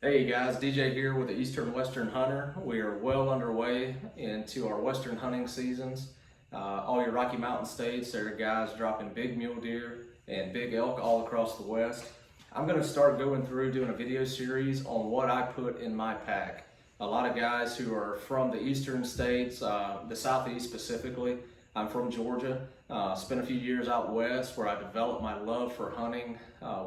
Hey guys, DJ here with the Eastern Western Hunter. We are well underway into our Western hunting seasons. All your Rocky Mountain states, there are guys dropping big mule deer and big elk all across the West. I'm going to start going through doing a video series on what I put in my pack. A lot of guys who are from the Eastern states, the Southeast specifically. I'm from Georgia. Spent a few years out west where I developed my love for hunting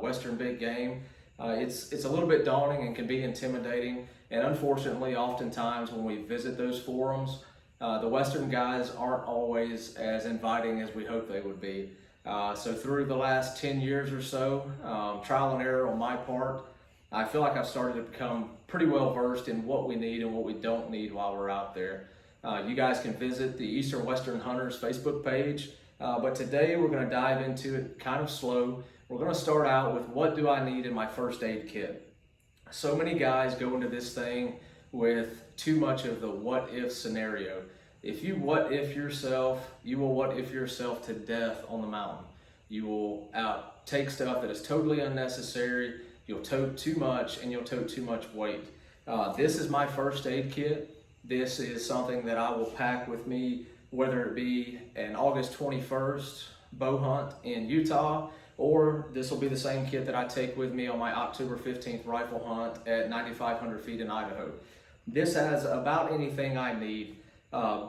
Western big game. It's a little bit daunting and can be intimidating, and unfortunately oftentimes when we visit those forums, the Western guys aren't always as inviting as we hope they would be. So through the last 10 years or so, trial and error on my part, I feel like I've started to become pretty well versed in what we need and what we don't need while we're out there. You guys can visit the Eastern Western Hunters Facebook page, but today we're going to dive into it kind of slow. We're going to start out with what do I need in my first aid kit. So many guys go into this thing with too much of the what if scenario. If you what if yourself, you will what if yourself to death on the mountain. You will take stuff that is totally unnecessary, you'll tote too much, and you'll tote too much weight. This is my first aid kit. This is something that I will pack with me, whether it be an August 21st bow hunt in Utah, or this will be the same kit that I take with me on my October 15th rifle hunt at 9,500 feet in Idaho. This has about anything I need.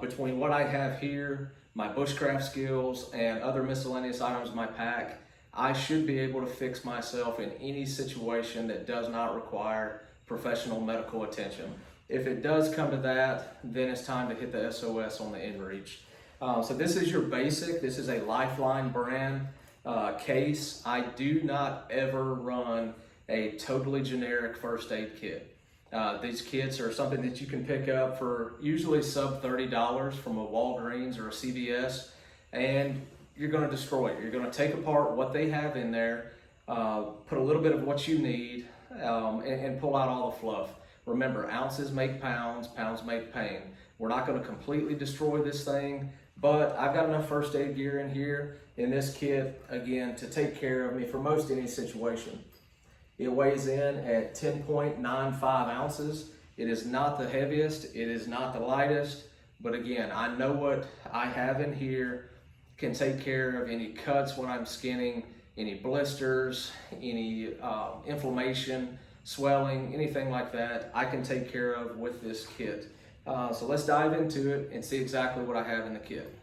Between what I have here, my bushcraft skills, and other miscellaneous items in my pack, I should be able to fix myself in any situation that does not require professional medical attention. If it does come to that, then it's time to hit the SOS on the inReach. So this is your basic. This is a Lifeline brand case. I do not ever run a totally generic first aid kit. These kits are something that you can pick up for usually sub $30 from a Walgreens or a CVS, and you're going to destroy it. You're going to take apart what they have in there, put a little bit of what you need, and pull out all the fluff. Remember, ounces make pounds, pounds make pain. We're not going to completely destroy this thing, but I've got enough first aid gear in here in this kit, again, to take care of me for most any situation. It weighs in at 10.95 ounces. It is not the heaviest, it is not the lightest, but again, I know what I have in here can take care of any cuts when I'm skinning, any blisters, any inflammation, swelling, anything like that, I can take care of with this kit. So let's dive into it and see exactly what I have in the kit.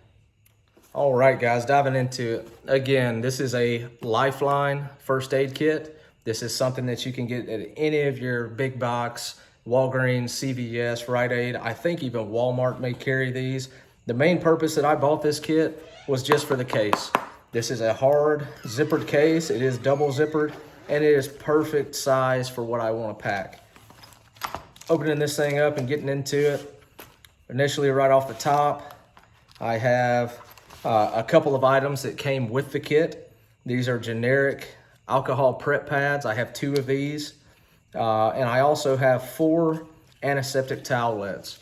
All right, guys, diving into it. Again, this is a Lifeline first aid kit. This is something that you can get at any of your big box, Walgreens, CVS, Rite Aid. I think even Walmart may carry these. The main purpose that I bought this kit was just for the case. This is a hard zippered case. It is double zippered, and it is perfect size for what I want to pack. Opening this thing up and getting into it, initially right off the top, I have a couple of items that came with the kit. These are generic alcohol prep pads. I have 2 of these, and I also have 4 antiseptic towelettes.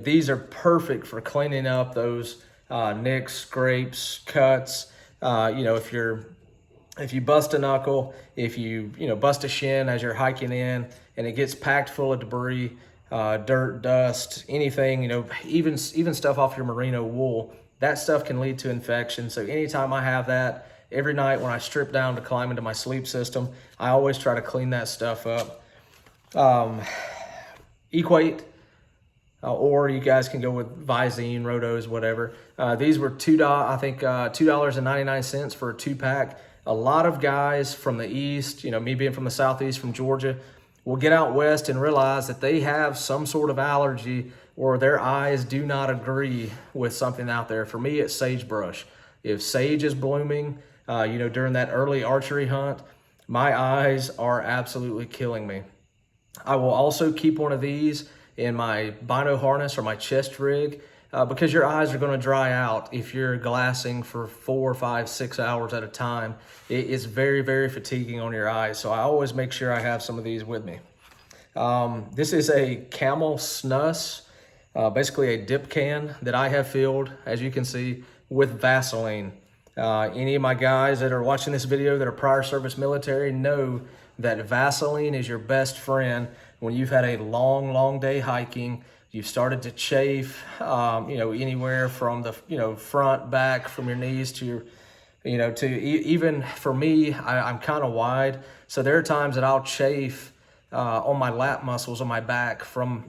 These are perfect for cleaning up those nicks, scrapes, cuts. If you bust a knuckle, if you bust a shin as you're hiking in and it gets packed full of debris, dirt, dust, anything, even stuff off your merino wool, that stuff can lead to infection. So anytime I have that, every night when I strip down to climb into my sleep system, I always try to clean that stuff up. Equate, or you guys can go with Visine, Rotos, whatever. These were $2.99 for a 2-pack. A lot of guys from the East, me being from the Southeast, from Georgia, will get out West and realize that they have some sort of allergy or their eyes do not agree with something out there. For me, it's sagebrush. If sage is blooming, during that early archery hunt, my eyes are absolutely killing me. I will also keep one of these in my bino harness or my chest rig because your eyes are going to dry out if you're glassing for 4, 5, 6 hours at a time. It is very, very fatiguing on your eyes, so I always make sure I have some of these with me. This is a Camel Snus, basically a dip can that I have filled, as you can see, with Vaseline. Any of my guys that are watching this video that are prior service military know that Vaseline is your best friend when you've had a long day hiking. You've started to chafe, anywhere from the, front, back, from your knees to your, even for me, I'm kind of wide. So there are times that I'll chafe on my lat muscles on my back from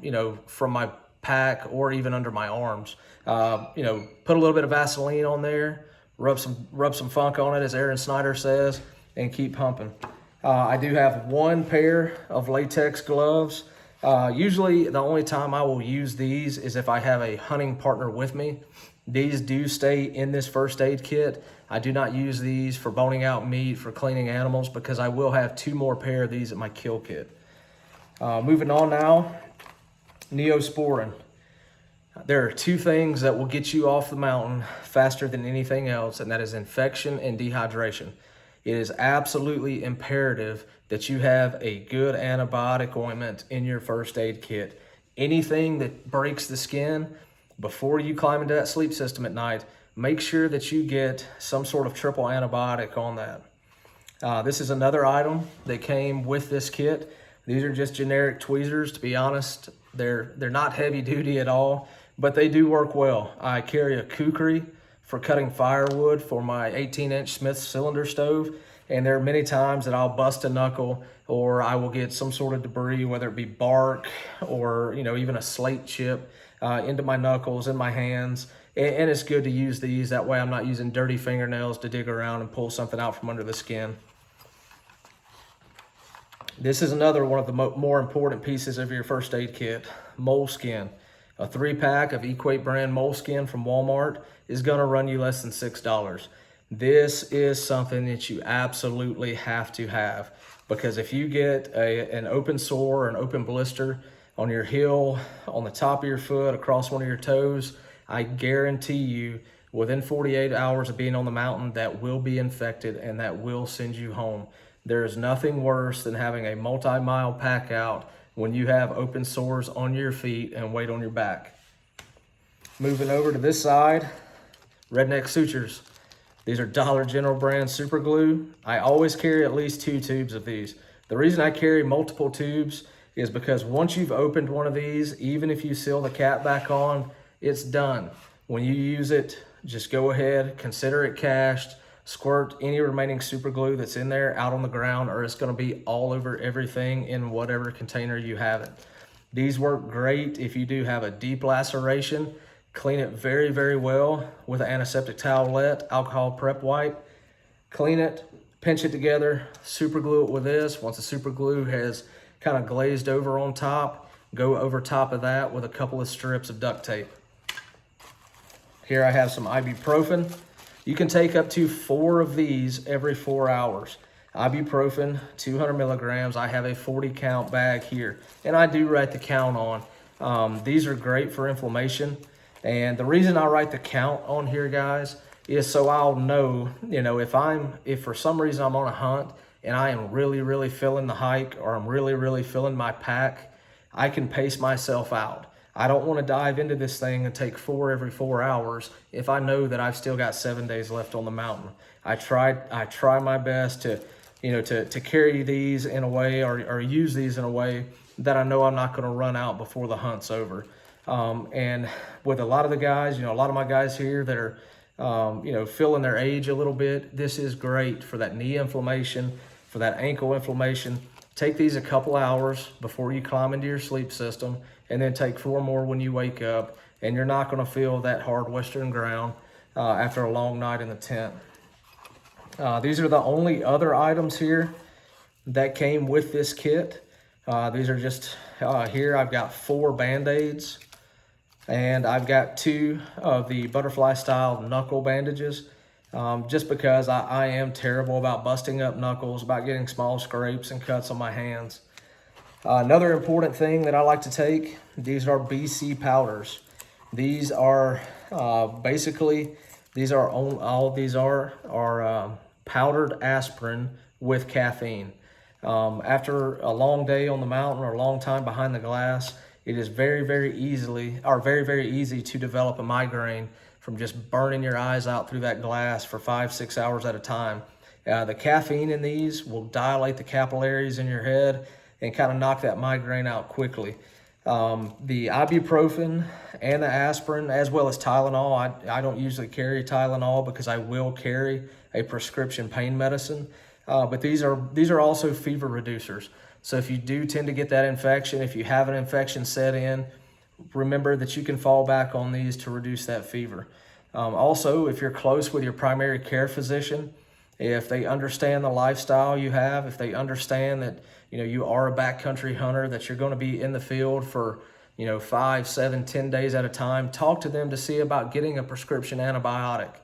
my pack or even under my arms. Put a little bit of Vaseline on there, rub some funk on it, as Aaron Snyder says, and keep pumping. I do have one pair of latex gloves. Usually the only time I will use these is if I have a hunting partner with me. These do stay in this first aid kit. I do not use these for boning out meat, for cleaning animals, because I will have 2 more pair of these in my kill kit. Moving on now, Neosporin. There are 2 things that will get you off the mountain faster than anything else, and that is infection and dehydration. It is absolutely imperative that you have a good antibiotic ointment in your first aid kit. Anything that breaks the skin, before you climb into that sleep system at night, make sure that you get some sort of triple antibiotic on that. This is another item that came with this kit. These are just generic tweezers. To be honest, they're not heavy duty at all, but they do work well. I carry a kukri for cutting firewood for my 18-inch Smith cylinder stove, and there are many times that I'll bust a knuckle, or I will get some sort of debris, whether it be bark or even a slate chip, into my knuckles, in my hands, and it's good to use these. That way I'm not using dirty fingernails to dig around and pull something out from under the skin. This is another one of the more important pieces of your first aid kit, moleskin. A 3-pack of Equate brand moleskin from Walmart is going to run you less than $6. This is something that you absolutely have to have, because if you get an open sore or an open blister on your heel, on the top of your foot, across one of your toes, I guarantee you within 48 hours of being on the mountain, that will be infected and that will send you home. There is nothing worse than having a multi-mile pack out when you have open sores on your feet and weight on your back. Moving over to this side, Redneck Sutures. These are Dollar General brand super glue. I always carry at least 2 tubes of these. The reason I carry multiple tubes is because once you've opened one of these, even if you seal the cap back on, it's done. When you use it, just go ahead, consider it cached, squirt any remaining super glue that's in there out on the ground, or it's going to be all over everything in whatever container you have it. These work great if you do have a deep laceration. Clean it very, very well with an antiseptic towelette, alcohol prep wipe. Clean it, pinch it together, super glue it with this. Once the super glue has kind of glazed over on top, go over top of that with a couple of strips of duct tape. Here I have some ibuprofen. You can take up to 4 of these every 4 hours. Ibuprofen, 200 milligrams. I have a 40 count bag here, and I do write the count on. These are great for inflammation. And the reason I write the count on here, guys, is so I'll know, if for some reason I'm on a hunt and I am really, really feeling the hike, or I'm really, really feeling my pack, I can pace myself out. I don't want to dive into this thing and take 4 every 4 hours if I know that I've still got 7 days left on the mountain. I try my best to carry these in a way, or use these in a way that I know I'm not going to run out before the hunt's over. And with a lot of the guys, a lot of my guys here that are, feeling their age a little bit, this is great for that knee inflammation, for that ankle inflammation. Take these a couple hours before you climb into your sleep system, and then take 4 more when you wake up, and you're not going to feel that hard western ground after a long night in the tent. These are the only other items here that came with this kit. These are just, here I've got 4 Band-Aids, and I've got 2 of the butterfly style knuckle bandages, just because I am terrible about busting up knuckles, about getting small scrapes and cuts on my hands. Another important thing that I like to take, these are BC powders. These are basically, all these are powdered aspirin with caffeine. After a long day on the mountain or a long time behind the glass, it is very, very easy to develop a migraine from just burning your eyes out through that glass for 5-6 hours at a time. The caffeine in these will dilate the capillaries in your head and kind of knock that migraine out quickly. The ibuprofen and the aspirin, as well as Tylenol. I don't usually carry Tylenol because I will carry a prescription pain medicine. But these are also fever reducers. So if you do tend to get that infection, if you have an infection set in, remember that you can fall back on these to reduce that fever. Also, if you're close with your primary care physician, if they understand the lifestyle you have, if they understand that you are a backcountry hunter, that you're going to be in the field for 5, 7, 10 days at a time, talk to them to see about getting a prescription antibiotic.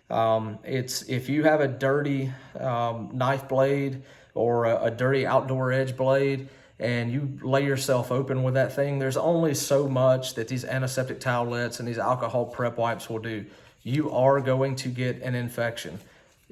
If you have a dirty knife blade or a dirty outdoor edge blade and you lay yourself open with that thing, there's only so much that these antiseptic towelettes and these alcohol prep wipes will do. You are going to get an infection.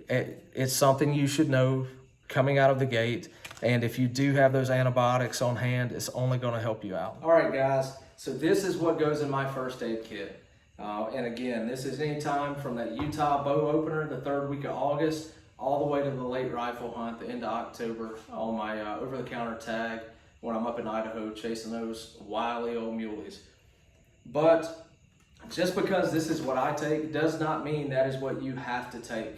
It's something you should know coming out of the gate. And if you do have those antibiotics on hand, it's only going to help you out. All right, guys. So this is what goes in my first aid kit. And again, this is anytime from that Utah bow opener, the 3rd week of August, all the way to the late rifle hunt, the end of October, on my over-the-counter tag when I'm up in Idaho chasing those wily old muleys. But just because this is what I take does not mean that is what you have to take.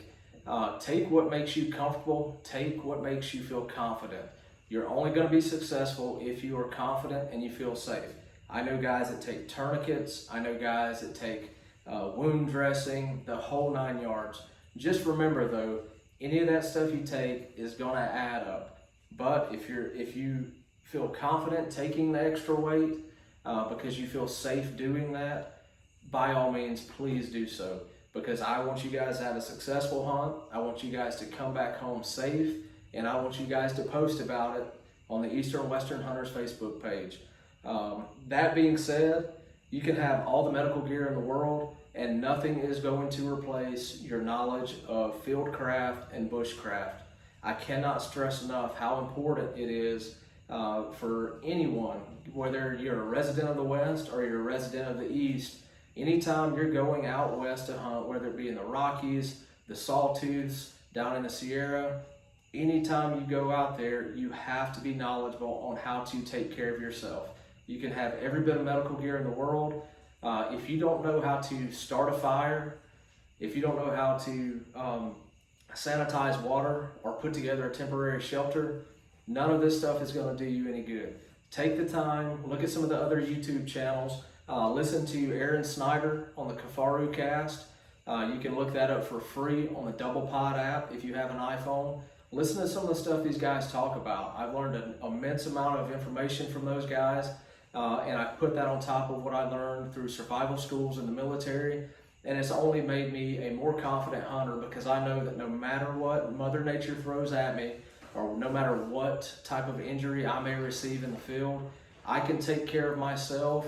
Take what makes you comfortable. Take what makes you feel confident. You're only going to be successful if you are confident and you feel safe. I know guys that take tourniquets. I know guys that take wound dressing, the whole 9 yards. Just remember though, any of that stuff you take is going to add up. But if you feel confident taking the extra weight because you feel safe doing that, by all means, please do so. Because I want you guys to have a successful hunt. I want you guys to come back home safe, and I want you guys to post about it on the Eastern Western Hunters Facebook page. That being said, you can have all the medical gear in the world, and nothing is going to replace your knowledge of fieldcraft and bushcraft. I cannot stress enough how important it is for anyone, whether you're a resident of the West or you're a resident of the East. Anytime you're going out west to hunt, whether it be in the Rockies, the Sawtooths, down in the Sierra, anytime you go out there, you have to be knowledgeable on how to take care of yourself. You can have every bit of medical gear in the world. If you don't know how to start a fire, if you don't know how to sanitize water or put together a temporary shelter, none of this stuff is going to do you any good. Take the time, look at some of the other YouTube channels. Listen to Aaron Snyder on the Kafaru Cast. You can look that up for free on the Double Pod app if you have an iPhone. Listen to some of the stuff these guys talk about. I've learned an immense amount of information from those guys, and I put that on top of what I learned through survival schools in the military, and it's only made me a more confident hunter because I know that no matter what Mother Nature throws at me, or no matter what type of injury I may receive in the field, I can take care of myself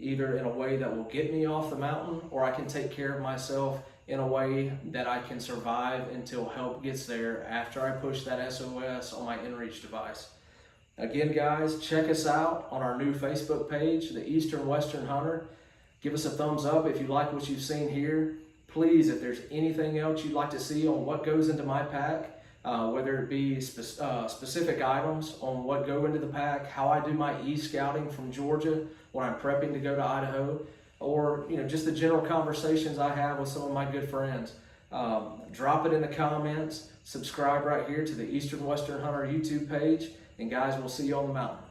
either in a way that will get me off the mountain, or I can take care of myself in a way that I can survive until help gets there after I push that SOS on my inReach device. Again, guys, check us out on our new Facebook page, the Eastern Western Hunter. Give us a thumbs up if you like what you've seen here. Please, if there's anything else you'd like to see on what goes into my pack, whether it be specific items on what go into the pack, how I do my e-scouting from Georgia when I'm prepping to go to Idaho, or just the general conversations I have with some of my good friends. Drop it in the comments, subscribe right here to the Eastern Western Hunter YouTube page, and guys, we'll see you on the mountain.